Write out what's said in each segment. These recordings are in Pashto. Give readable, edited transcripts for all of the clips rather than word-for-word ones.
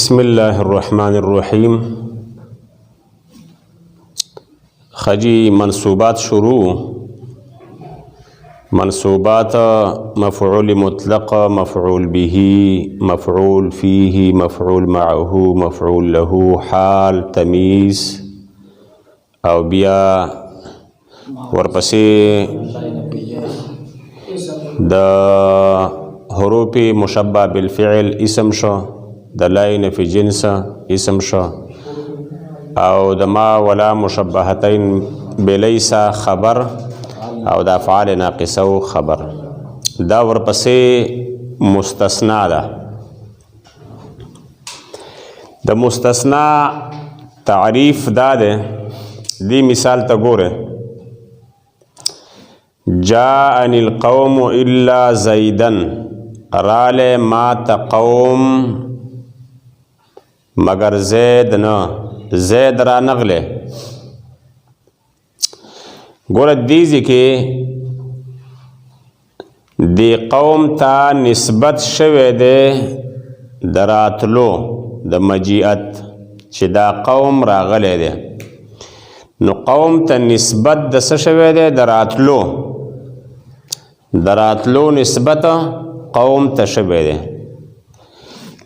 بسم الله الرحمن الرحیم. خجی منصوبات شروع. منصوبات مفعول مطلق، مفعول به، مفعول فيه، مفعول معه، مفعول له، حال، تمیز او بیا ورپسې د حروف مشبه بالفعل اسم شو، د لاین فی جنس اسم شو، او د ما ولا مشبهتین بلیس خبر، او د افعال ناقصه خبر. دا ورپسې مستثنا ده. د مستثنا تعریف دا ده. دی مثال ته ګوره: جاءنی القوم الا زیدن، راله ما ته قوم مگر زید نه، زید را نغله. ګوره دیزی کې دی قوم ته نسبت شوه ده دراتلو د مجیعت، چې دا قوم راغله ده. نو قوم ته نسبت د څه شوه ده؟ دراتلو نسبت قوم ته شوه ده.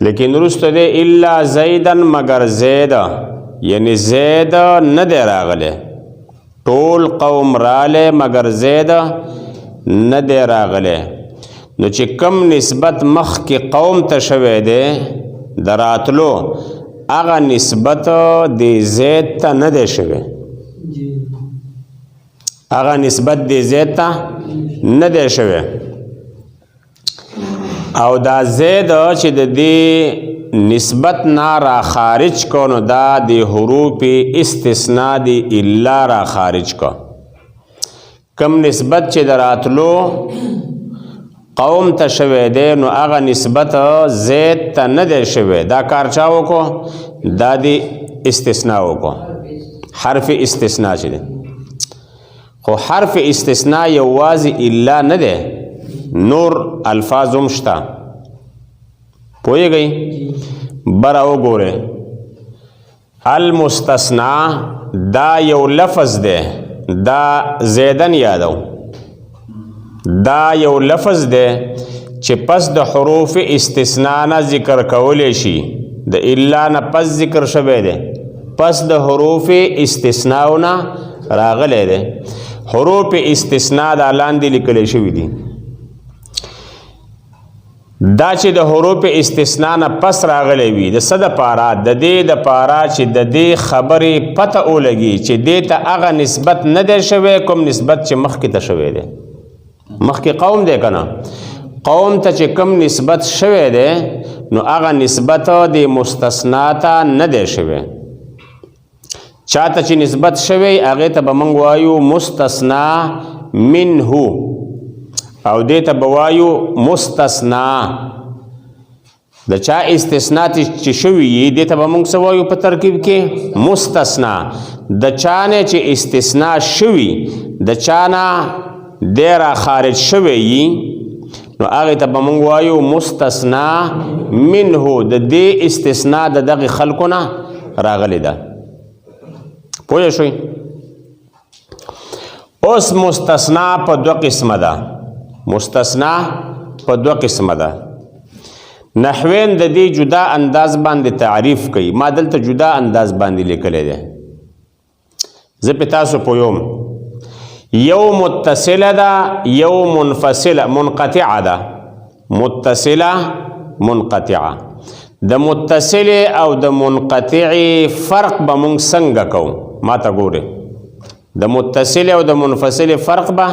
لیکن رسته ده الا زیدن مگر زید، یعنی زید نه ده راغله. ټول قوم راله مگر زید نه ده راغله. نو چې کم نسبت مخ کې قوم ته شوه ده دراتلو، هغه نسبت د زید ته نه ده شوه. هغه نسبت د زید ته نه ده شوه. او دا زید چې د دې نسبت نه را خارج کو، نو دا د حروف استثناء دی الا را خارج کو. کم نسبت چې دراتلو قوم ته شوه ده، نو هغه نسبت زید ته نه ده شوه. دا کار چا وکړو؟ دا د استثناء وکړو، حرف استثناء چې ده. خو حرف استثناء یوازې الا نه ده، نور الفاظ هم شته. پوهیږئ؟ بره وګورئ، المستثنا دا یو لفظ ده. دا زیدن یادو، دا یو لفظ ده چې پس د حروف استثناء نه ذکر کولی شي. د الا نه پس ذکر شوی ده، پس د حروف استثناء نه راغلی ده. حروف استثناء دا لاندې لیکلی شوي دي. دا چې د حروف استثناء نه پس راغلی وي، د څه دپاره؟ د دې دپاره چې د دې خبرې پته ولګي چې دې ته هغه نسبت نه دی شوی کوم نسبت چې مخکې ته شوی دی. مخکې قوم دی که نه؟ قوم ته چې کوم نسبت شوی دی، نو هغه نسبت د مستثنا ته نه دی شوی. چاته چې نسبت شوی هغې ته به موږ وایو مستثنا منه، او دې ته به وایو مستثنا. د چا استثناء چې شوي یي دې ته به موږ څه وایو په ترکیب کې؟ مستثنا. د چا نه چې استثناء شوي، د چا نه دی را خارج شوی یي، نو هغې ته به موږ وایو مستثنا منه. د دې استثناء د دغې خلکو نه راغلی ده. پوه شوئ؟ اوس مستثنا په دوه قسمه ده. مستثنا په دوه قسمه ده. نحوین د دې جدا انداز باندې تعریف کوي. ما دلته جدا انداز باندې لیکلی دی، زه پې تاسو پویم. یو متصله ده، یو منفصله منقطعه ده. متصله منقطعه. د متصله او د منقطعې فرق به موږ څنګه کوو؟ ما ته ګورئ، د متصل او د منفصل فرق به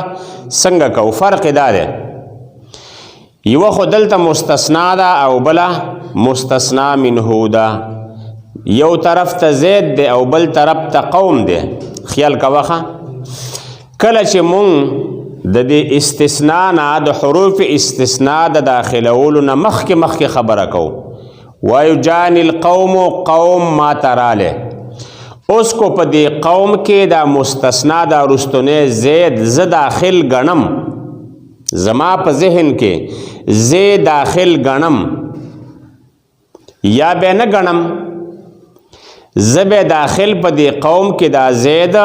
څنګه کوو؟ فرق دا دی، یوه خو دلته مستثنا ده او بله مستثنا منه ده. یو طرف ته زید دی او بل طرف ته قوم دی. خیال کوه ښه. کله چې مونږ د دې استثناء نه د حروف استثناء د داخلولو نه مخکې خبره کوو، وایو جان القوم، قوم ما ته رالی. اوس کو په دې قوم کې دا مستثنا دا رستونه زید ز داخل ګڼم، زما په ذهن کې زید داخل ګڼم. یا به نه ګڼم زه به داخل په دې قوم کې دا زید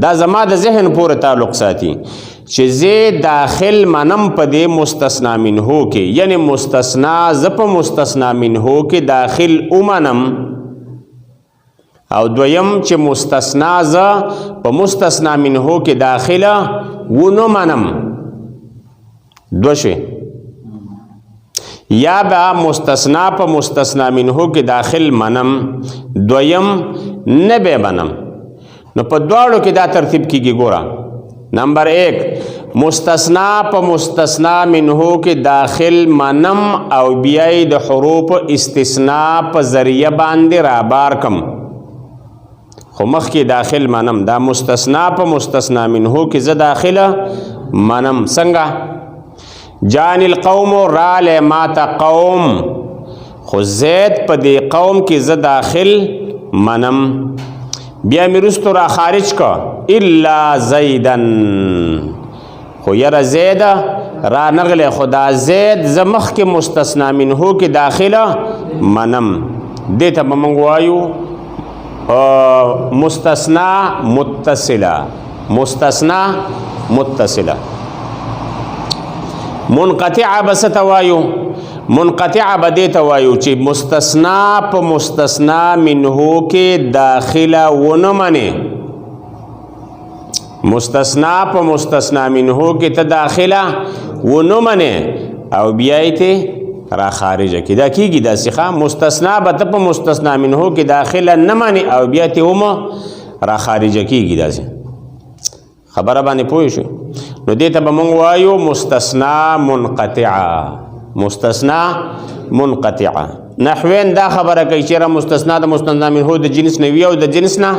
دا زما د ذهن پورې تعلق ساتي چې زه داخل منم په دې مستثنا منهو کې، یعنی مستثنا زه په مستثنا منهو کې داخل ومنم، او دویم چې مستثنا زه په مستثنا منهو کې داخله ونه منم. دو شی یا به مستثنا په مستثنا منهو کې داخل منم، دویم نه به منم. نو په دواړو کې دا ترتیب کیږي. ګوره نمبر 1 مستثنا په مستثنا منهو کې داخل منم او بیا د حروف استثناء په ذریعہ باندې را بار کم، خو مخکې داخل منم دا مستثنا په مستثنا منهو کې زه داخله منم. څنګه جان القوم را ل ماتا قوم، خو زید په دې قوم کې زه داخل منم، بیا مې رستو را خارج کا الا زیدن، خو یره زید را نغله، خدا زید زه مخکې مستثنا منهو کې داخله منم. دې ته به موږ وایو مستثنا متصله. مستثنا متصله. منقطعه بس توایو، منقطعه بده توایو چې مستثنا په مستثنا منهو کې داخله ونه منی، مستثنا په مستثنا منهو کې ته داخله ونه منی او بیا ته را خارجه کی. دا کیږي دا سیخه مستثنا به ته په مستثنا منهو کې داخله نه منی او بیا ته هم را خارجه کیږي. دا خبره باندې پوه شو. نو دې ته به موږ وایو مستثنا منقطعه. مستثنا منقطعه. نحوین دا خبره کوي چې مستثنا د مستثنا منهو د جنس نه وي او د جنس نه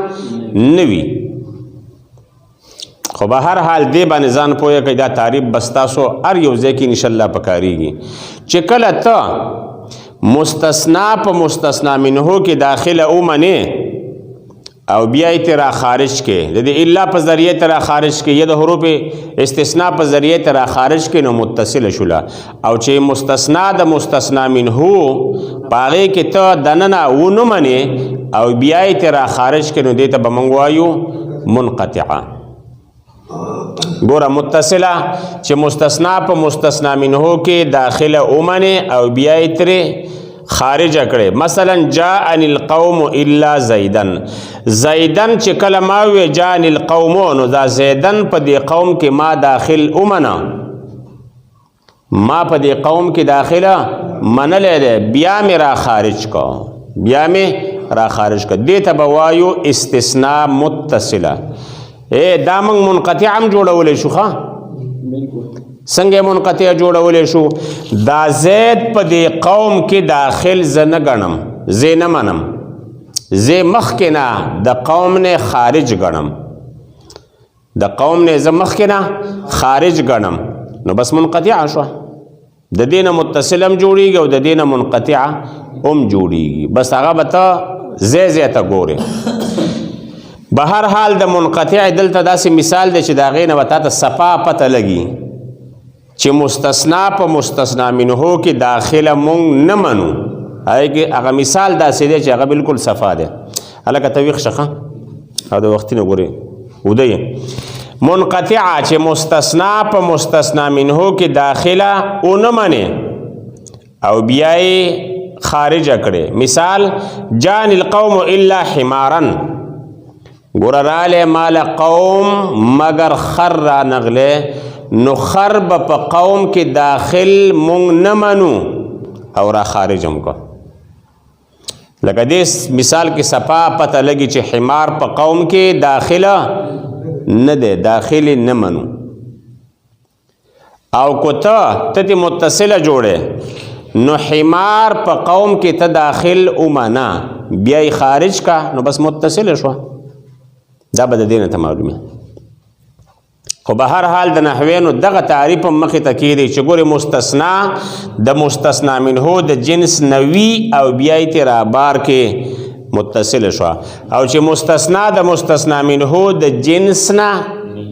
نه وي، خو به هر حال دې باندې ځان پوهه کوي. دا تعریف بس تاسو هر یو ځای کې انشاءالله پکارېږي چې کله ته مستثنا په مستثنا منهو کې داخله ومنې او بیا یې را خارج کې، د دې الا په ذریعه ته را خارج کې یا د حروف استثناء په ذریعه ته را خارج کې، نو متصله شوله. او چې مستثنا د مستثنا منهو په هغې کې ته دننه ونه منې او بیا یې را خارج کې، نو دې ته به موږ وایو منقطعه. ګوره متصله چې مستثنا په مستثنا منهو کې داخله ومنې او بیا یې ترې خارجه کړي. مثلا جاءني القوم الا زیدن، زیدن چې کله ما وی جاءني القوم، نو دا زیدن په دې قوم کې ما داخل ومنه، ما په دې قوم کې داخله منلې ده، بیا مې را خارج کا، بیا مې را خارج کا. دې ته به وایو استثناء متصله. دا موږ منقطع هم جوړولی شو. څنګه منقطع جوړولی شو؟ دا زید په دې قوم کې داخل زه نه ګڼم، زه نه منم، زه مخکې نه د قوم نه خارج ګڼم، د قوم نه زه مخکې نه خارج ګڼم، نو بس منقطع شو. د دې نه متصل هم جوړیږي او د دې نه منقطع هم جوړیږي، بس هغه به ته ځای ته ګورې. به هر حال د منقطع دلته داسې مثال دی چې د هغې نه به تا ته صفا پته لګي چې مستثنا په مستثنا منهو کې داخله مونږ نه منو. هغه مثال داسې دی چې هغه بالکل صفا دی. هلکه ته ویښ شه او د وختي نه ګورې وده. منقطعه چې مستثنا په مستثنا منهو کې داخله ونه منې او بیا یې خارجه کړې. مثال جان القوم الا حمارا، ګوره رالی مال قوم مگر خر را نغلی، نو خر به په قوم کې داخل مونږ نه منو او را خارج هم که. لکه دې مثال کې صفا پته لګي چې حمار په قوم کې داخله نه دی، داخل نه منو. او که ته متصله جوړې نو حمار په قوم کې ته داخل ومنه بیا یې خارج کا، نو بس متصله شوه. دا به د دې نه ته معلومه. خو به هر حال د نحوینو دغه تعریف هم مخې ته کېدی چې ګورې مستثنا د مستثنا منهو د جنس نوي او بیا یې ترې رابار کې متصله شوه، او چې مستثنا د مستثنا منهو د جنس نه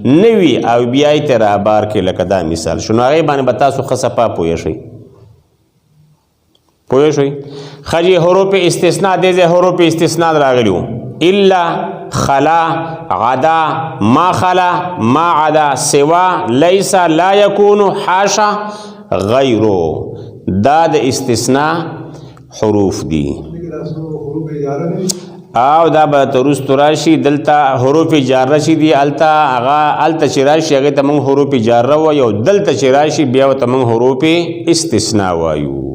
نوي او بیا یې ترې رابار کې، لکه دا مثال شو. نو هغې باندې به تاسو ښه صفا پوه شئ. پوه شئ خجی حروف استثناء دې ځای حروف استثناء راغلی وو الا خلا غدا ما خلا ما عدا سوا لیس لا یکون حاشا غیرو دا د استثناء حروف دي او دا به ترست راشي دلته حروف جاره شي دي التا چې راشي هغه ته موږ حروف جاره وایو دلته چې راشي بیا ته موږ حروف استثناء وایو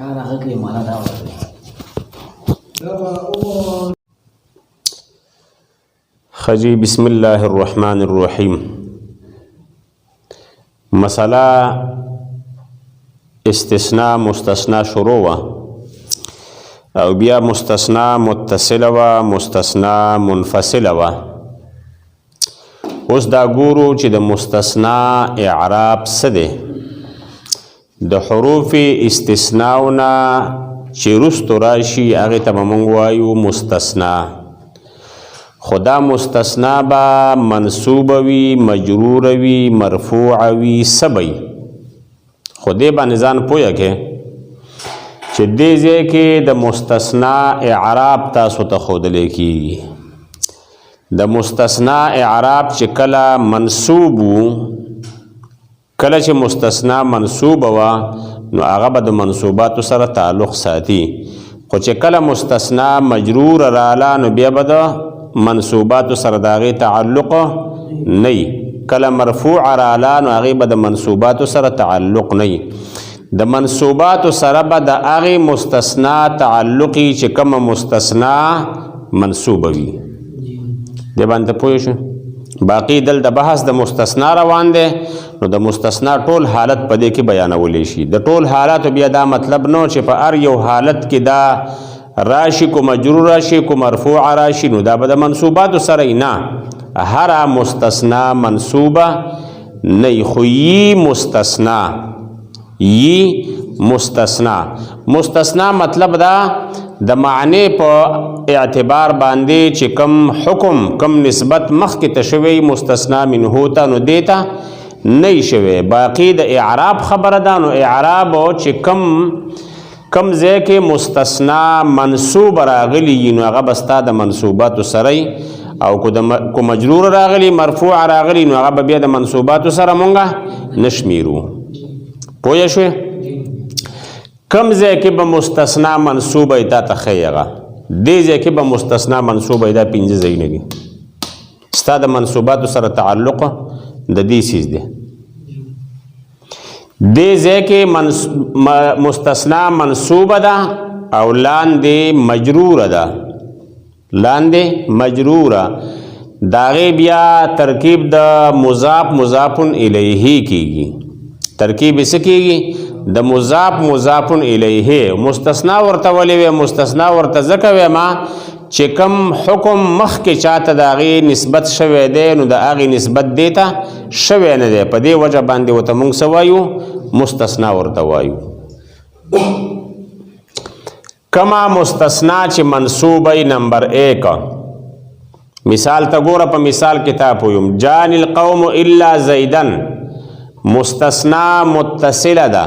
کار هغه کې معنا دا وایي خجی بسم الله الرحمن الرحیم مسئلہ استثناء مستثنا شروع او بیا مستثنا متصل و مستثنا منفصل و اوس دا ګورو چې د مستثنا اعراب څه دی د حروف استثناءونه چې وروسته راشي هغې ته به موږ وایو مستثنا خدا مستثنا به منصوب وي مجرور وي مرفوع وي سبي خو دې باندې ځان پوهه کې چې دې ځای کې د مستثنا اعراب تاسو ته ښودلی کېږي د مستثنا اعراب چې کله منصوب وو کله چې مستثنا منصوب وه نو هغه به د منصوباتو سره تعلق ساتي خو چې کله مستثنا مجرور راله نو بیا به د منصوباتو سره د هغې تعلق نه کله مرفوع راله نو هغې به د منصوباتو سره تعلق نه د منصوباتو سره به د هغې مستثنا تعلقي چې کومه مستثنا منصوبه وي دې باندې پوه شو باقي دل د بحث د مستثنا روان دی نو د مستثنا ټول حالت په دې کې بیانولی شي د ټول حالاتو بیا دا مطلب نو چې په هر یو حالت کې دا راشي کو مجرور راشي کو مرفوع راشي نو دا به د منصوباتو سره نه هر مستثنا منصوبه نه خو یی مستثنا مستثنا مطلب دا د معنی په اعتبار باندې چې کم حکم کم نسبت مخکې ته شوی مستثنا منه ته نو دیتا نه شوی باقی د اعراب خبره ده نو اعراب چې کم ځای کې مستثنا منصوب راغلی نو هغه به ستا د منصوباتو سره او کو مجرور راغلی مرفوع راغلی نو هغه به بیا د منصوباتو سره مونږه نشمیرو پوه شوې کم ځای کې به مستثنا منصوبه تا ته ښیي هغه دې ځای کې به مستثنا منصوبه دا پنځه ځایونه دي ستا د منصوباتو سره تعلق د دې څیز دی دې ځای کې مستثنا منصوبه ده او لاندې مجروره ده لاندې مجروره د هغې بیا ترکیب د مضاف الیه کېږي ترکیب یې څه کېږي د مضاف الیه مستثنا ورته ولې وی مستثنا ورته ځکه ویما چې کم حکم مخکې چاته د هغې نسبت شوی دی نو د هغې نسبت دې ته شوی نه دی په دې وجه باندې ورته موږ څه وایو مستثنا ورته وایو کما مستثنا چې منصوبه نمبر 1 مثال ته ګوره په مثال کتاب ویم جان القوم الا زیدن مستثنا متصله ده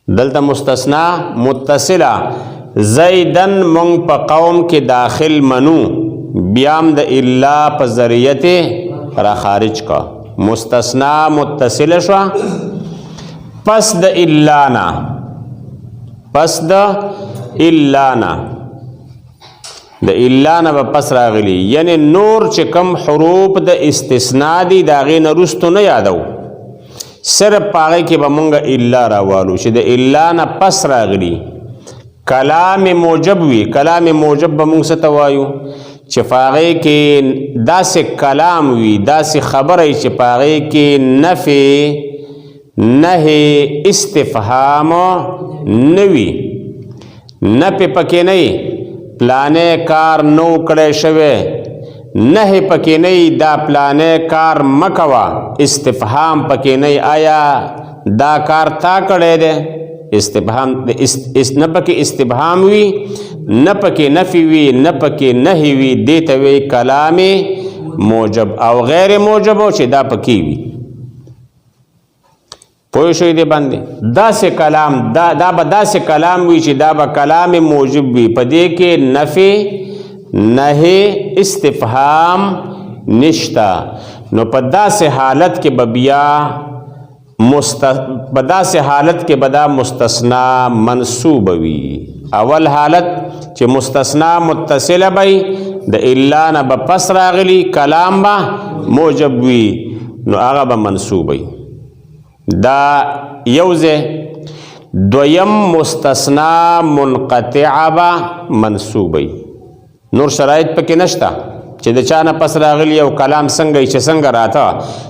دلته مستثنا متصله زیدن مونږ په قوم کې داخل منو بیام د الا په ذریعت را خارج کا مستثنا متصله شو پس د الا نه د الا نه به پس راغلی یعنی نور چې کم حروف د استثناء دي د هغې نه وروستو نه یادو صرف په هغې کې به مونږ الا راوالو چې د الا نه پس راغلي کلام موجب وي کلام موجب به مونږ څه ته وایو چې په هغې کې داسې کلام وي داسې خبره وي چې په هغې کې نهی استفهام نه وي نفی پکې نه وي پلانې کار نو کړی شوی نهی پکې نه وي دا پلانې کار مه کوه استفهام پکې نه وي آیا دا کار تا کړی دی استفهام نه پکې استفهام وي نه پکې نفی وي نه پکې نهی وي دې ته وایي کلام موجب او غیر موجب چې دا پکې وي پوه شوي دی باندې داسې کلام دا به داسې کلام وي چې دا به کلام موجب وي په دې کې نفي نهي استفهام نشته نو په داسې حالت کې به بیا په داسې حالت کې به دا مستثنا منصوب وي اول حالت چې مستثنا متصله وي د الا نه به پس راغلی کلام به موجب وي نو هغه به منصوب وي دا یوزه دویم مستثنا منقطع به منصوب وي نور شرایط پکې نشته چې د چا نه پس راغلی او کلام څنګه چې څنګه راته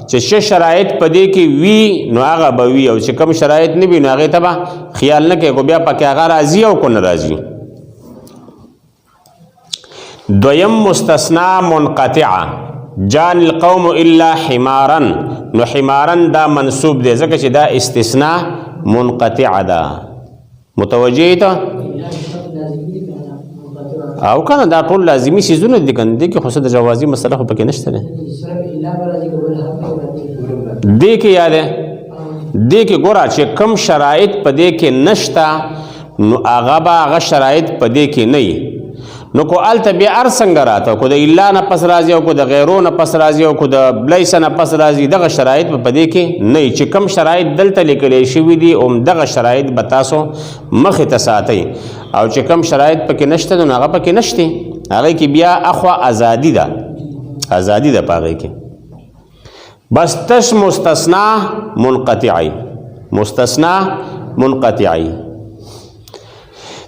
چې څه شرایط په دې کې وي نو هغه به وي او چې کوم شرایط نه وي نو هغې ته به خیال نه کوي خو بیا پکې هغه راځي او که نه راځي دویم مستثنا منقطعه جان القوم الا حمارا نو حمارا دا منصوب دی ځکه چې دا استثناء منقطعه ده متوجه ته او کنه دا ټول لازمی سیزونه دي کنه دي کې خو د جوازي مسله خو پکې نشته ده دي کې یاده دي کې ګوره چې کم شرایط په دې کې نشته نو هغه به هغه شرایط په دې کې نه نو کو الته بیا ار څنګه راته کو د الا نه پس راځي او کو د غیرو نه پس راځي او کو د لیس نه پس راځي دغه شرایط په دې کې نه چې کم شرایط دلته لیکل شوی دي او دغه شرایط به تاسو مخې ته ساتئ او چې کم شرایط پکې نشته نو هغه پکې نشته هغه کې بیا اخوا ازادي ده پاغه کې بس تش مستثنا منقطعی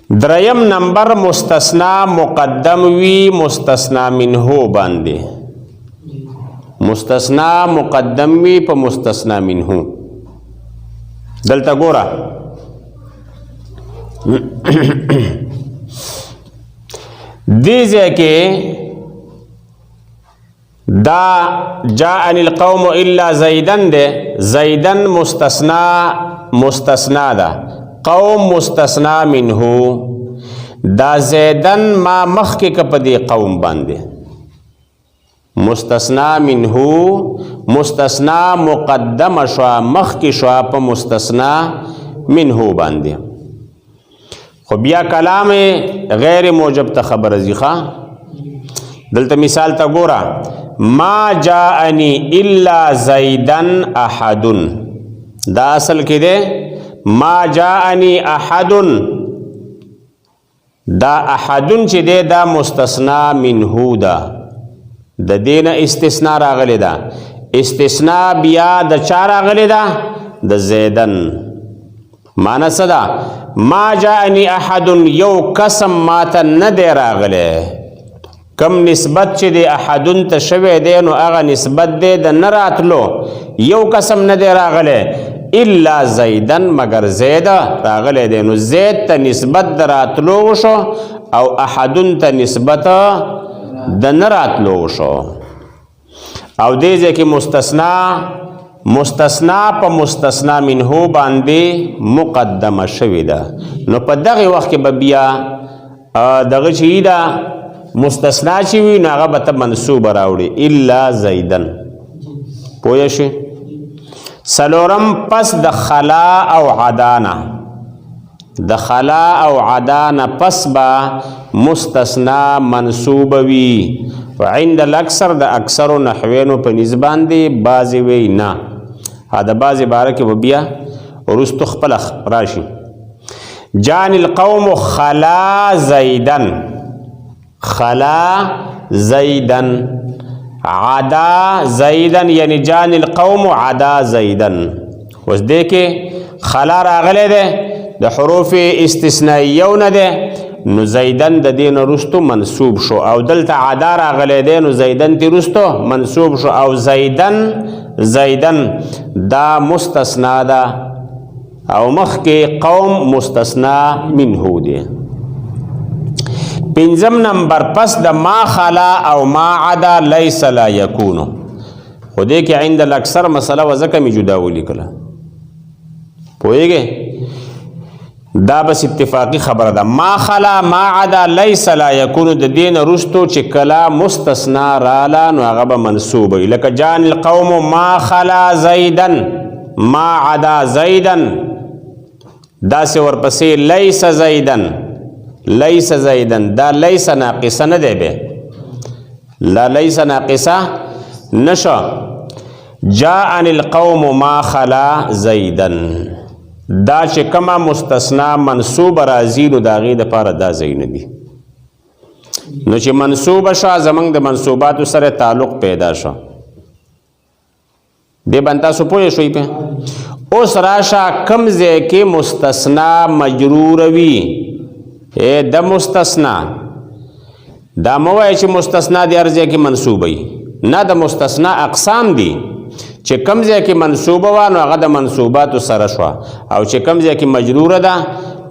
دریم نمبر مستثنا مقدم وی مستثنا منه باندې مستثنا مقدم وی په مستثنا منه دلته ګوره دیزه کې دا جاءني القوم الا زیدن ده زیدن مستثنا ده قوم مستثنا منه دا زیدن ما مخک کپ دی قوم باندې مستثنا منه مستثنا مقدم شوا مخک شوا په مستثنا منه باندې خو بیا کلام غیر موجب ته خبر ازیخه دلته مثال تا ګورا ما جاءني الا زیدن احد دا اصل کې ده ما جاءني احد دا احدن چې ده دا مستثنا منه ده د دین استثناء راغلی ده استثناء بیا د چا راغلی ده د زیدن معنی څه ده ما جاءني احد یو قسم ماته نه دی راغلی کم نسبت چې دی احدن ته شوی دی نو هغه نسبت دی د نه راتلو یو قسم نه دی راغلی الا زیدن مگر زید راغلی دی نو زید ته نسبت د راتلو وشو او احدن ته نسبت د نه راتلو وشو او دې ځای کې مستثنا په مستثنا منه باندې مقدمه شوې ده نو په دغه وخت کې به بیا دغه چې ده مستثنا چې وي نو هغه به ته منصوب راوړي الا زیدن پوه شئ سلورم پس د خلا او عدانا پس با مستثنا منصوب وی وعند الاکثر د اکثر نحوینو په نسبان دی بعضی وی نه دا بعضی باره کې بیا ورستو خپل راشي جان القوم خلا زیدن عدا زیدن یعنی جان القوم عدا زیدن وس دې کې خلا راغلی ده د حروف استثنائیونه ده نو زیدن د دین رستو منصوب شو او دلته عدا راغلی ده نو زیدن تی رستو منصوب شو او زیدن دا مستثنا ده او مخ کې قوم مستثنا منه ده پنځم نمبر پس د ما خلا او ما عدا لیس لا یکونو خو دې کې عند الاکثر مسله وځکه می جدا ولیکله پوهیږئ دا بس اتفاقی خبره ده ما خلا ما عدا لیس لا یکونو د دین رستو چې کلا مستثنا رالا نو هغه به منصوب وي لکه جان القوم ما خلا زیدن ما عدا زیدن داسې ورپسې لیس زیدن لیس زیدن دا لیس ناقصه نه دی بی لا لیس ناقصه نشو جاءنی القوم ما خلا زیدن دا چې کما مستثنا منصوب راځي نو د هغې دپاره دا ځایونه دي نو چې منصوبه شوه زموږ د منصوباتو سره تعلق پیدا شو دې باندې تاسو پوه شوئ پې اوس راشه کم ځای کې مستثنا مجرور وي د مستثنا دا مه وایه چې مستثنا د هر ځای کې منصوب وي نه د مستثنا اقسام دي چې کم ځای کې منصوبه وه نو هغه د منصوباتو سره شوه او چې کم ځای کې مجروره ده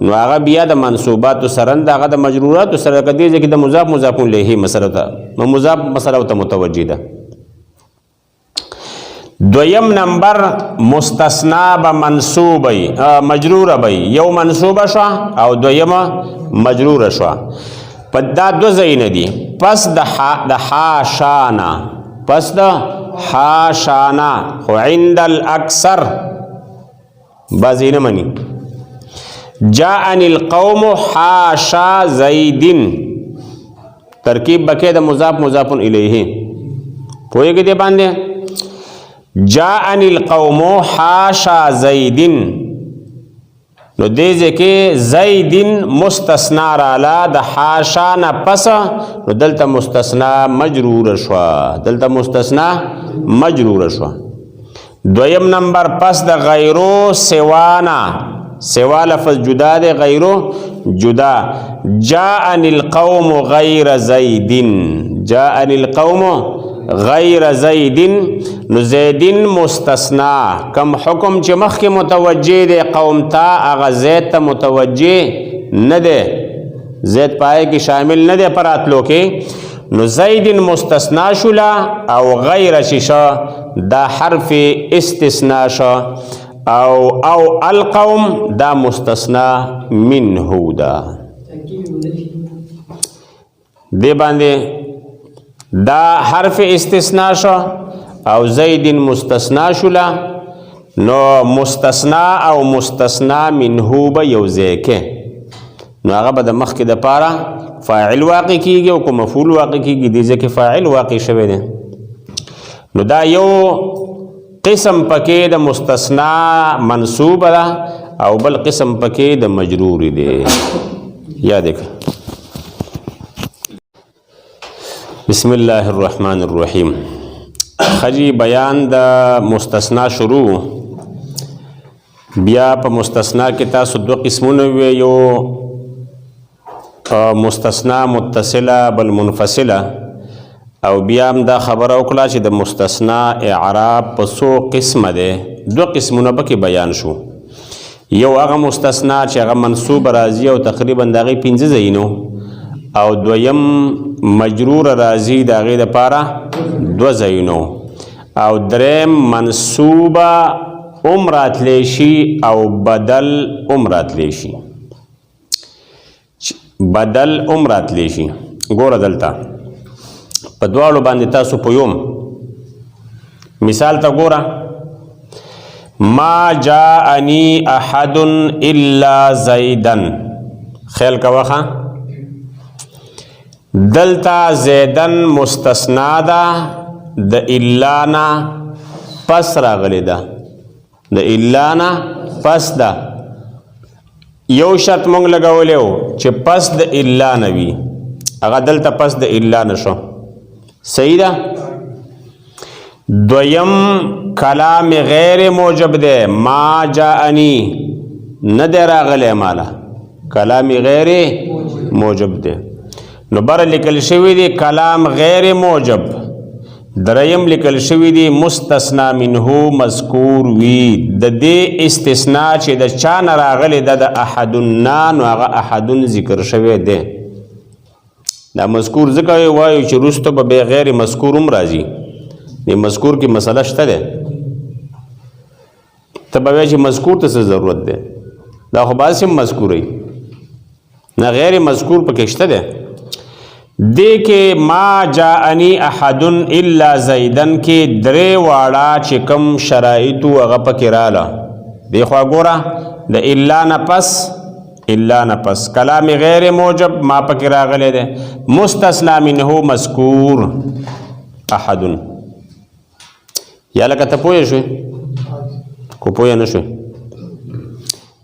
نو هغه بیا د منصوباتو سره نه ده هغه د مجروراتو سره که دې ځای کې د مضاف مضاف الیه مسله ته مضاف مسله ورته متوجه ده دویم نمبر مستثنا به منصوبه مجروره به یو منصوبه شوه او دویمه مجروره شوه په دا دو ځایونه دي پس د حاشانا پس د حاشانا خو عند الاکثر بعضې نه مني جاءنی القوم حاشا زیدن ترکیب بکې د مضاف مضاف الیه پوهېږئ دې باندې جاءنی القوم حاشا زیدن نو دې ځای کې زیدن مستثنا راله د حاشا نه پس نو دلته مستثنا مجروره شوه دلته مستثنا مجروره شوه دویم نمبر پس د غیرو سوانا سوا لفظ جدا دے غیرو جدا جاءنی القوم غیر زیدن جاءنی القوم غیر زیدن نو زیدن مستثنا کم حکم چې مخکې متوجه دی قوم تا هغه زید ته متوجه نه دی زید پای کې شامل نه دی پر راتلو کې نو زیدن مستثنا شولا او غیر شیشه دا حرف استثناء شو او القوم دا مستثنا منه دا دی باندې دا حرف استثناء شو او زید مستثنا شولا نو مستثنا او مستثنا منه به یو ځای کې نو هغه به د مخکې د پاره فاعل واقع کیږي او که مفعول واقع کیږي دې ځای کې فاعل واقع شوی دی نو دا یو قسم پکې د مستثنا منصوب ده او بل قسم پکې د مجرور دی یاد کړئ بسم الله الرحمن الرحیم خجی بیان د مستثنا شروع بیا په مستثنا کې تاسو دو قسمونه وی یو مستثنا متصله بل منفصله او بیا هم دا خبره وکړه چې د مستثنا اعراب په څو قسمه دی دو قسمونه پکې بیان شو یو هغه مستثنا چې هغه منصوب راځي او تقریبا د هغې 5 ځایونه او دویم مجرور راځي د هغې دپاره 2 ځایونه او دریم منصوبه هم راتلی شي او بدل هم راتلی شي بدل هم راتلی شي ګوره دلته په دواړو باندې تاسو پوهوم مثال ته ګوره ما جاءنی احد الا زیدن خیال کوه دلته زیدن مستثنا ده د الا نه پس راغلی ده د الا نه پس ده یو شرط مونږ لګولی و چې پس د الا نه وي هغه دلته پس د الا نه شو صحیح ده دویم کلام غیر موجب ده ما جاءنی نه دی راغلی مالا کلام غیر موجب ده نو بر لیکل شوی دی کلام غیر موجب دریم لیکل شوی دی مستثنا منه مذکور وی د دې استثناء چې د چا نه راغلی ده د احدنا نو هغه احدن ذکر شوی دی دا مذکور ځکه وایو چې وروسته به بغیر مذکور هم راځي د مذکور کې مسله شته ده ته به وایې چې مذکور ته څه ضرورت ده دا خو بعضې هم مذکور وي نه غیر مذکور پکې شته ده دې کې ما جاءنی احد الا زیدن کې درې واړه چې کوم شرایط هغه پکې رااله دې خوا ګوره د الا نه پس کلام غیر موجب ما پکې راغلی دی مستثنا منه مذکور احد یا لکه ته پوه شوې کو پوه نه شوې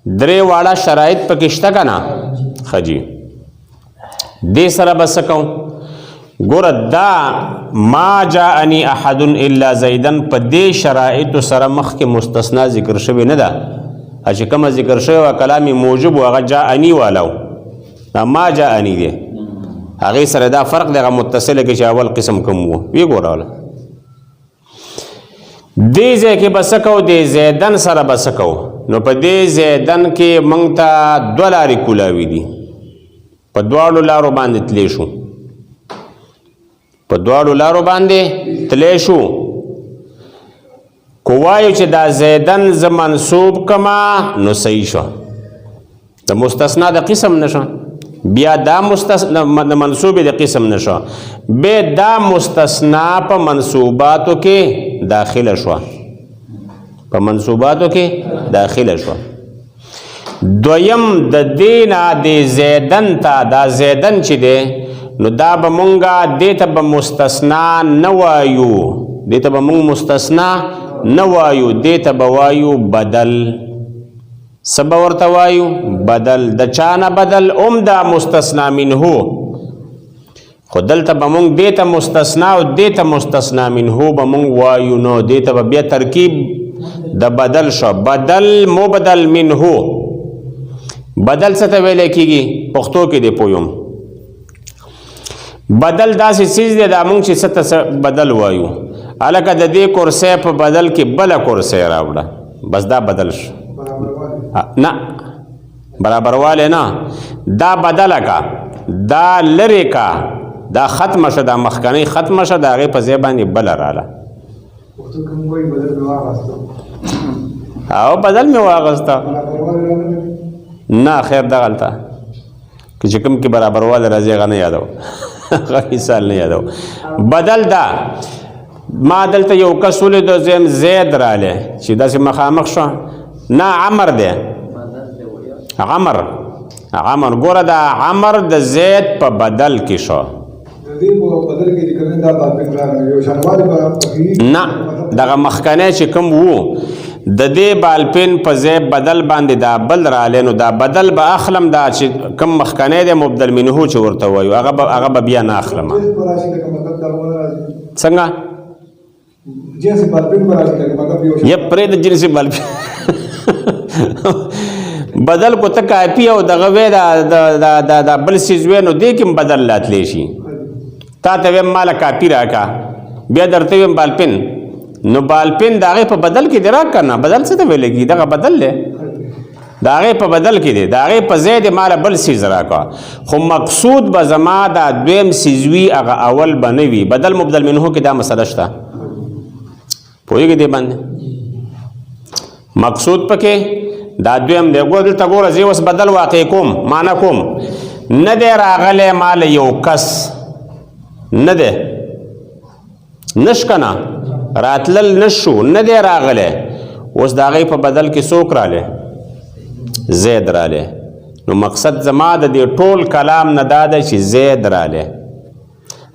درې واړه شرایط پکې شته که نه ښه جي دې سره به څه کوم ګوره دا ما جاءنی احد الا زیدن په دې شرایطو سره مخکې مستثنا ذکر شوې نه ده چې کومه ذکر شوې وه کلام موجب هغه جاءنی والا دا ما جاءنی دی هغې سره دا فرق دی هغه متصله کې چې اول قسم کوم و وی ګوره دې ځای کې به څه کوو دې زیدن سره به څه کوو نو په دې زیدن کې موږ ته دوه لارې کولاوي دي په دواړو لارو باندې تلی شو په دواړو لارو باندې تلی شو کو وایو چې دا زیدن زه منصوب کما نو صحیح شو د مستثنا د قسم نشو بیا دا مستثنا د منصوب د قسم نشو بیا دا مستثنا په منصوباتو کې داخله شو په منصوباتو کې داخله شو دویم د دینا د زیدن تا دا زیدن چې دی نو دا به مونږه دې ته به مستثنا نه وایو دې ته به مونږ مستثنا نه وایو دې ته به وایو بدل څه به ورته وایو بدل د چا نه بدل دا مستثنا منه خو دلته به مونږ دې ته مستثنا او دې ته مستثنا منه به مونږ وایو نو دې ته به بیا ترکیب د بدل شو بدل مبدل منه بدل څه ته ویلی کېږي پښتو کې دی پویم بدل داسې څیز دی دا مونږ چې څه ته بدل وایو هلکه د دې کرسۍ په بدل کې بله کرسۍ راوړه بس دا بدل شو نه برابروالی نه دا بدله کا دا لرې کا دا ختمه شه دا مخکنۍ ختمه شه د هغې په ځای باندې بله راله او بدل مې واغسته نه خیر دغلته که چې کوم کې برابروالی راځي هغه نه یادو هغه مثال نه یادو بدل دا ما دلته یو کس ولیدو زم زید رالی چې داسې مخامخ شو نه عمر دی عمر ګوره دا عمر د زید په بدل کې شو نه دغه مخکنی چې کوم وو د دې بالپین په ځای بدل باندې دا بل رالی نو دا بدل به اخلم دا چې کوم مخکنی دی مبدل منهو چې ورته وایو هغه به بیا نه اخلم څنګه یه پرې د جنسي بالپین بدل کو ته کاپي او دغه وی دا بل څیز وی نو دې کې بدل راتلی شي تا ته ویم ماله کاپي راکا بیا درته ویم بالپین نو بالپین د هغې په بدل کې دی راکړه نه بدل څه ته ویلی کېږي دغه بدل دی د هغې په بدل کې دی د هغې په ځای د ماله بل څیز راکړه خو مقصود به زما دا دویم څیز وي هغه اول به نه وي بدل مبدل منهو کې دا مسله شته پوهېږي دې باندې مقصود پکې دا دویم دی ګوره دلته ګوره زه اوس بدل واقع کوم معنا کوم نه دی راغلی ماله یو کس نه دی نش که نه راتلل نشو نه دی راغلی اوس د هغې په بدل کې څوک رالی زید رالی نو مقصد زما د دې ټول کلام نه دا دی چې زید رالی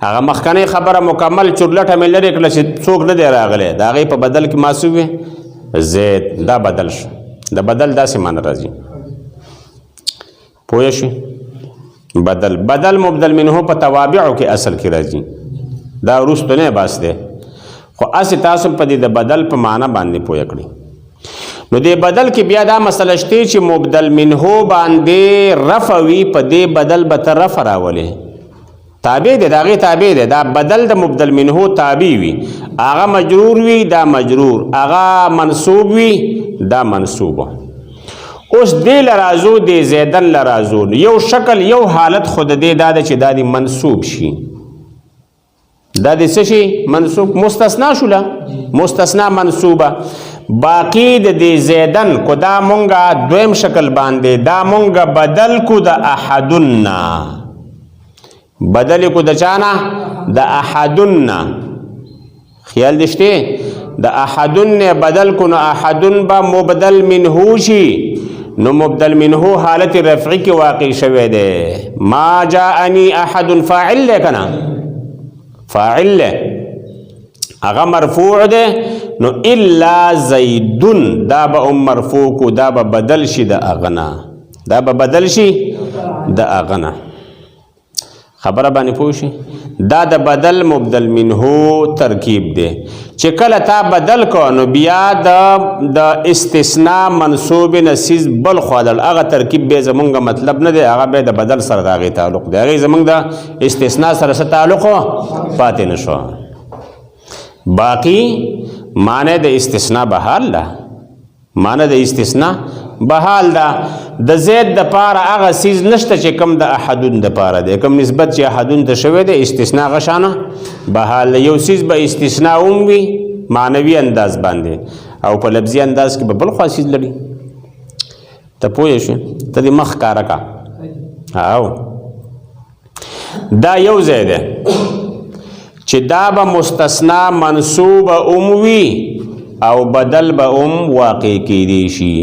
هغه مخکنۍ خبره مکمل چورلټه مې لرې کړله چې څوک نه دی راغلی د هغې په بدل کې ما څه وي زید دا بدل شو د بدل داسې معنی راځي پوه شئ بدل مبدل منهو په توابعو کې اصل کې راځي دا وروستنی بحث دی خو اسی تاسو په دې د بدل په معنا باندې پوه کړئ نو دې بدل کې بیا دا مسله شته چې مبدل منهو باندې رفع وي په دې بدل به ته رفع راولې تابع دی د هغې تابع دی دا بدل د مبدل منهو تابع وي هغه مجرور وي دا مجرور هغه منصوب وي دا منصوب اوس دې لرازو دې زیدن لرازو یو شکل یو حالت خود دې دا چې دا دې منصوب شي دا دې څه شي منصوب مستثنا شوله مستثنا منصوبه باقی د دې زیدن کو دا مونږه دویم شکل باندې دا مونږه بدل کو د احدنا بدل کو د چانا د احدن خیال دشته د احدن بدل کو نو احدن با مبدل منه شي نو مبدل منه حالت رفعی کی واقع شوه ده ما جاءنی احد فاعل لکنا فاعل اغا مرفوع ده نو الا زیدن دا با مرفوع کو دا با بدل شي د اغنا دا با بدل شي د اغنا خبره باندې پوه شي دا د بدل مبدل منه ترکیب دی چې کله تا بدل کو نو بیا د استثناء منصوب نسیز بل خالل هغه ترکیب به زمونږ مطلب نه دی هغه به د بدل سره راغی تعلق دی هغه زمونږ د استثناء سره تعلق پاتې نشو باقی معنی د استثناء بحال ده معنی د استثناء بحال ده د زید د پاره هغه سیز نشته چې کم د احدن د پاره دی کم نسبت چې احدن ته شوی دی استثناء غشانه بحال یو سیز به استثناء وي معنوي انداز باندې او په لفظي انداز کې به بل خاص سیز لري ته پوه شئ ته د مخ کار کا او دا یو ځای دی چې دا به مستثنا منصوب وي او بدل به واقع کیدی شي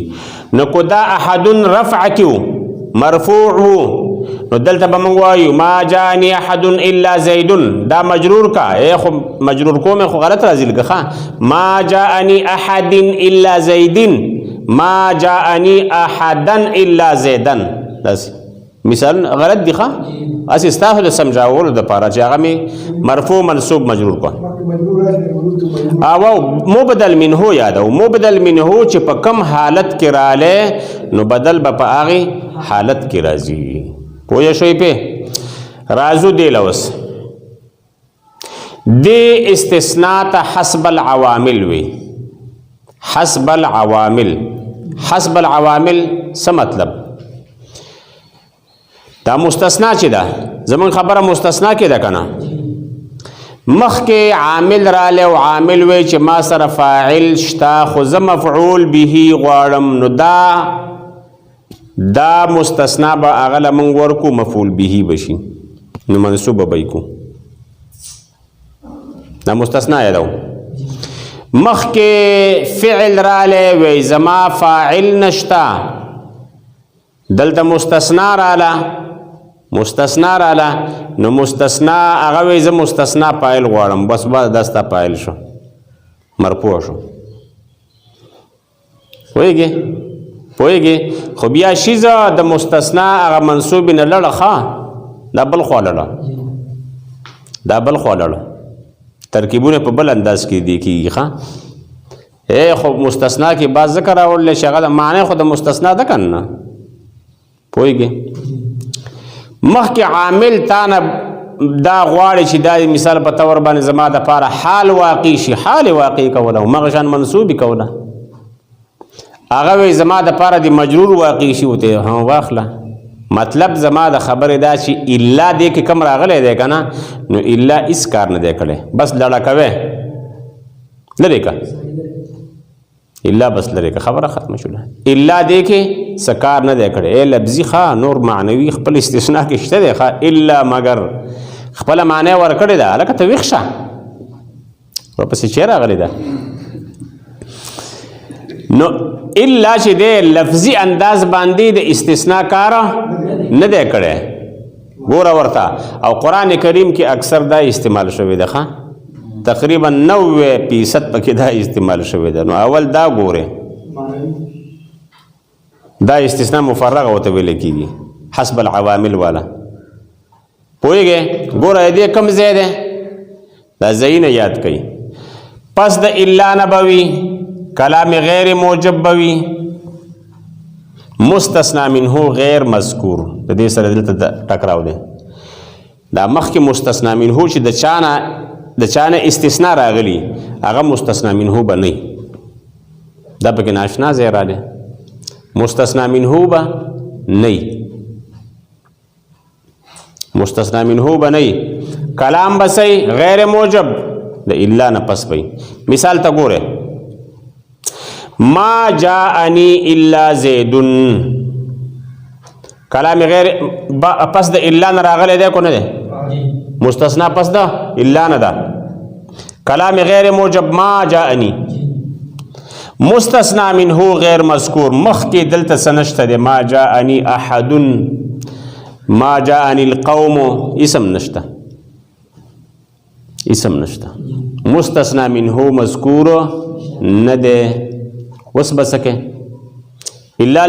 نو کو دا احدن رفع کیو مرفوع نو دلته به موږ وایو ما جاءنی احد الا زید دا مجرور کا خو مجرور کوم خو غلط راځي لکه ما جاءنی احد الا زید ما جاءنی احدا الا زیدن بس مثال غلط دی ښه اس استاهل سمجاول د پاره چې هغه می مرفوع منصوب مجرور کو او مبدل منه یاد او مبدل منه چې په کم حالت کې رااله نو بدل به په هغه حالت کې راځي پوه شئ په رازو دی لوس دی استثناء ته حسب العوامل وی حسب العوامل حسب العوامل څه مطلب دا مستثنا چې ده زمون خبره مستثنا کې ده کنه مخ کې عامل را له او عامل وی چې ما سره فاعل شتا خو ز مفعول به غواړم نو دا مستثنا به اغله من ورکو مفعول به بشي نو منصوب به کو دا مستثنا یادو مخ کې فعل را له وی زما فاعل نشتا دلته مستثنا را له مستثنا رالا نو مستثنا هغه وی زه مستثنا پایل غواړم بس با دستا پایل شو مرفوع شو پوهیږي خو بیا شیزه د مستثنا هغه منصوب نه لړه دا بل خواله ترکیبونه په بل انداز کې دي کیږي خو مستثنا کې بعض ذکر اول شغله معنی خو د مستثنا ده کنه پوهیږي مخکې عامل تانه دا غواړي چې دا مثال په تور باندې زما د پاره حال واقع شي حال واقع کوله مغشان منصوب کوله هغه وی زما د پاره د مجرور واقع شي وته ها واخله مطلب زما د خبره دا چې الا دې کې کم راغلی دی کنه نو الا اس کار نه دی کړي بس لړا کوي لری کا الا بس لری کا خبره ختم شوله الا دې کې سکار نه دی کړي لفظي ښه نور معنوي خپل استثناء کې شته دی ښه الا مگر خپل معنی ور کړی دا لکه ته وښه ورپسې چیرې راغلی دا نو الا چې دی لفظي انداز باندې د استثناء کار نه دی کړی ګوره ورته او قرآن کریم کې اکثر دا استعمال شوی دی ښه تقریبا 90% پکې دا استعمال شوی دی نو اول دا ګوره دا استثناء مفرغه وته ویل کیږي حسب العوامل والا پوهیږي ګوره دې کم ځای ده دا ځای نه یاد کړئ پس د الا نبوي کلام غیر موجب بوي مستثنا منه غیر مذکور د دې سره دلته ټکراو دی دا مخکې مستثنا منه چې د چانه استثناء راغلی هغه مستثنا منه به نه دا پکې ناشنا ځای راغلی مستثنا منه به نه مستثنا منه به نه کلام بسئی غیر موجب د الا نه پس بئی مثال تا ګوره ما جاءنی الا زیدن کلام غیر پس د الا نه راغلی دی کو نه دی مستثنا پس دا الا نه دا کلام غیر موجب ما جاءنی مستثنا منه غیر مذکور مخ کې دلته سنشته دی ما جاءنی احد ما جاءنی القوم اسم نشته مستثنا منه مذکور نه دی وس بسکه الا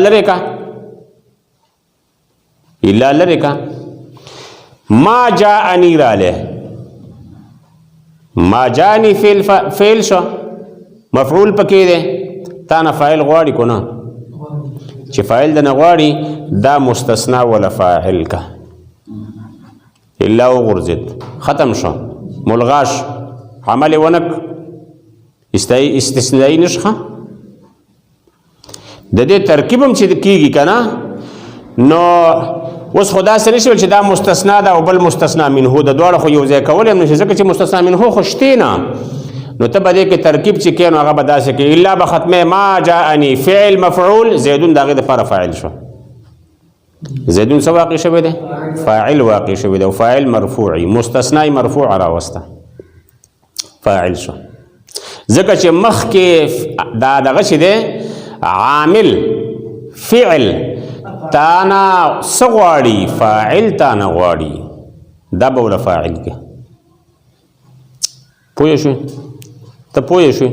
لره کا ما جاءنی راله ما جاءنی فعل شو مفعول پکې دی تا نه فاعل غواړي کو نه چې فاعل د نه غواړي دا مستثنا ولا فاعل کا الا وغرزت ختم شو ملغاش عمل ونک استثنائی نشخه د دې ترکیب هم چې کیږي کنه نو اوس خدا سره نشول چې دا مستثنا ده او بل مستثنا منه د دواړو خو یو ځای کول هم نشي ځکه چې مستثنا منه خو شته نه نو ته به دې کې ترکیب چې کینو هغه به داسې کې الا به ختمه ما جاءنی فعل مفعول زیدون دغه لپاره فاعل شو زیدون څه واقع شوی دی فاعل واقع شوی دی او فاعل مرفوعی مستثنا مرفوع راوسته فاعل شو ځکه چې مخ کې دا دغه شي دی عامل فعل تانا سغواړي فاعل تانا غواړي دا به ولا فاعل کې پوه شو ته پوه شو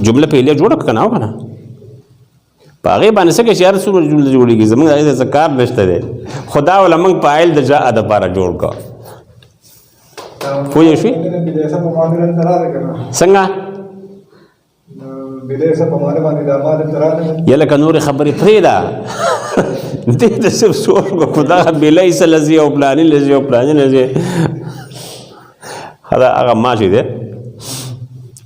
جمله پیلې جوړه کنه او کنه پاغه باندې څه کې شعر سره جمله جوړیږي زموږ د ذکر نشته دی خدا ولا موږ فاعل د جاء د لپاره جوړ کا پوه شو څنګه یلکه نور خبرې پرېږده دې ته صرف سوچ کو خدا بلیس لذي او پلاني لذي او پلاني لذي هغه ما چې دی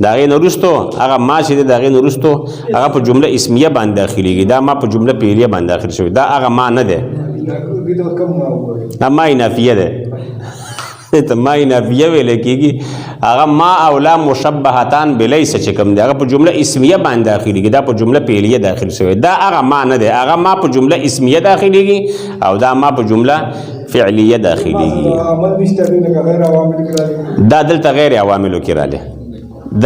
د هغې نه وروستو هغه ما چې دی د هغې نه وروستو هغه په جمله اسمیه باندې داخلېږي دا ما په جمله فعلیه باندې داخل شوی دا هغه ما نه دی دا ما نافیه دی ته ما نافیه ویل کېږي هغه ما او لا مشبهتان بلیس چې کوم دی هغه په جمله اسمیه باندې داخلېږي دا په جمله فعلیه داخل شوی دا هغه ما نه دی هغه ما په جمله اسمیه داخلېږي او دا ما په جمله فعلیه داخلېږي دا دلته غیر عواملو کې راځي د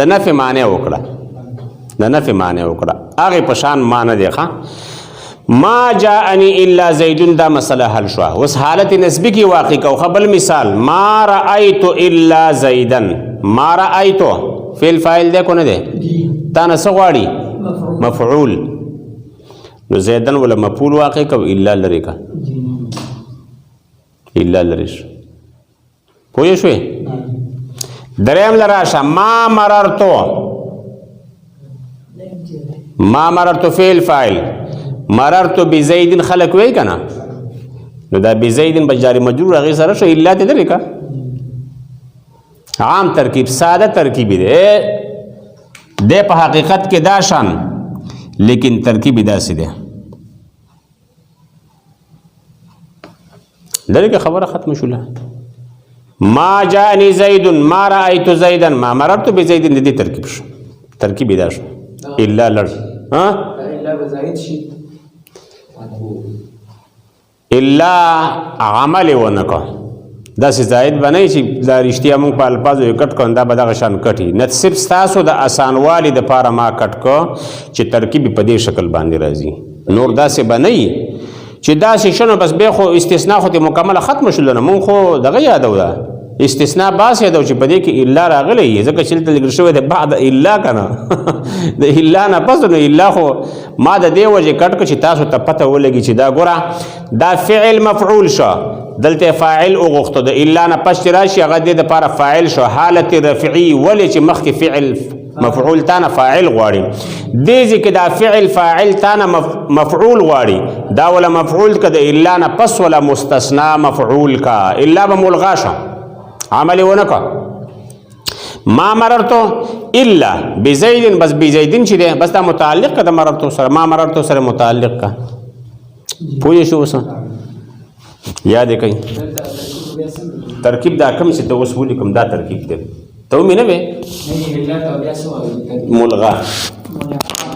نفي معنی وکړه هغه په شان معنی دی ښه ما جاءني الا زيد دا مسله حل شو اوس حالت نسبی کی واقع کو خبل مثال ما رايت الا زيدا ما رايت فعل فاعل ده کو نه ده تا نه سغواړي مفعول نو زیدن ولا مفعول واقع کو الا لری کا الا لریش پوه شوې دریم لراشه ما مررت فعل فاعل مررت بزید خلق وی کنه نو دا بزید بجاری مجرور هغه سره شو الا ته درې کا عام ترکیب ساده ترکیب دی په حقیقت کې دا شان لیکن ترکیب داسې دی دغه خبره ختم شوله ما جاءني زید ما رايت زیدا ما مررت بزید دې ترکیب شو ترکیب دا شو الا لړ ها الا بزید شي الا عمل ونکو دا سي زائد بنئ چې دا رښتیا موږ په الفاظو کټ کو دا به دغه شان کټي نه صرف تاسو د اسانوالي د پاره ما کټ کو چې ترکیب په دې شکل باندې راځي نور دا سي بنئ چې دا سي شنو بس به خو استثناء خو مکمل ختم شول نه مونږ خو دغه یادو دا استثناء باس یادو چې په دې کې الا راغلی ځکه چې تل لګر شوی د بعد الا کنه د الا نه پس نو الا خو ما د دې وجه کټ کو چې تاسو ته پته ولګي چې دا ګوره دا فعل مفعول شو دلته فاعل او غوښته د الا نه پس راشي هغه د لپاره فاعل شو حالت رفعی ولې چې مخکې فعل مفعول تانا فاعل غواړي دې کې دا فعل فاعل تانا مفعول غواړي دا ولا مفعول کده الا نه پس ولا مستثنا مفعول کا الا بملغاشه عمل ونکا ما مررتو الا بزید بس بزیدین چې ده بس دا متعلق کده مررتو سره ما مررتو سره متعلق کا پوه شو وسه یاد کړئ ترکیب دا کم چې ته اوس ولیکم دا ترکیب دی ته مې نه وې ملغا